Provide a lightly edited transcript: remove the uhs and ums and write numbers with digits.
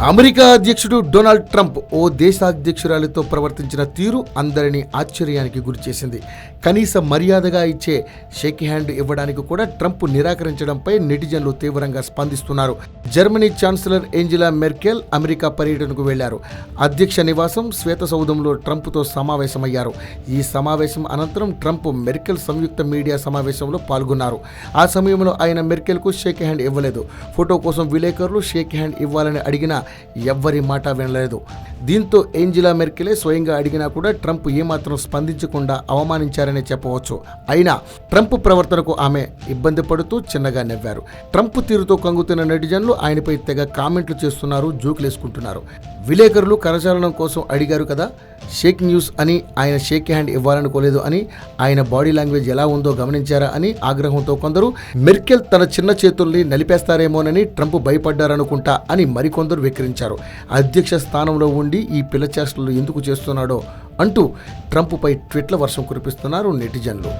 America అధ్యక్షుడు Donald Trump ఓ దేశ అధ్యక్షురాలితో ప్రవర్తించిన తీరు అందరినీ ఆశ్చర్యానికి గురిచేసింది. కనీస మర్యాదగా ఇచ్చే షేక్ హ్యాండ్ ఇవ్వడానికి కూడా ట్రంప్ నిరాకరించడంపై నెటిజన్లు తీవ్రంగా స్పందిస్తున్నారు. Germany chancellor Angela Merkel America పర్యటనకు వెళ్లారు. అధ్యక్ష నివాసం శ్వేత సౌధంలో ట్రంప్తో సమావేశమయ్యారు. ఈ సమావేశం అనంతరం ట్రంప్ మెర్కెల్ సంయుక్త మీడియా సమావేశంలో పాల్గొన్నారు. ఆ సమయంలో ఆయన మెర్కెల్కు షేక్ హ్యాండ్ ఇవ్వలేదు. ఫోటో కోసం విలేకరులు షేక్ హ్యాండ్ ఇవ్వాలని అడిగినా ఎవ్వరి మాట వినలేదు. దీంతో ఏంజెలా మెర్కెలే స్వయంగా అడిగినా కూడా ట్రంప్ ఏమాత్రం స్పందించకుండా అవమానించారనే చెప్పవచ్చు. అయినా ట్రంప్ ప్రవర్తనకు ఆమె ఇబ్బంది పడుతూ చిన్నగా నవ్వారు. ట్రంప్ తీరుతో కంగుతున్న నెటిజన్లు ఆయనపై తెగ కామెంట్లు చేస్తున్నారు, జోకులేసుకుంటున్నారు. విలేకరులు కరచాలనం కోసం అడిగారు కదా, షేక్ న్యూస్ అని ఆయన షేక్ హ్యాండ్ ఇవ్వాలనుకోలేదు అని, ఆయన బాడీ లాంగ్వేజ్ ఎలా ఉందో గమనించారా అని ఆగ్రహంతో కొందరు, మెర్కెల్ తన చిన్న చేతుల్ని నలిపేస్తారేమోనని ట్రంప్ భయపడ్డారనుకుంటా అని మరికొందరు వెక్కిరించారు. అధ్యక్ష స్థానంలో ఉండి ఈ పిల్లచేష్టలు ఎందుకు చేస్తున్నాడో అంటూ ట్రంప్పై ట్వీట్ల వర్షం కురిపిస్తున్నారు నెటిజన్లు.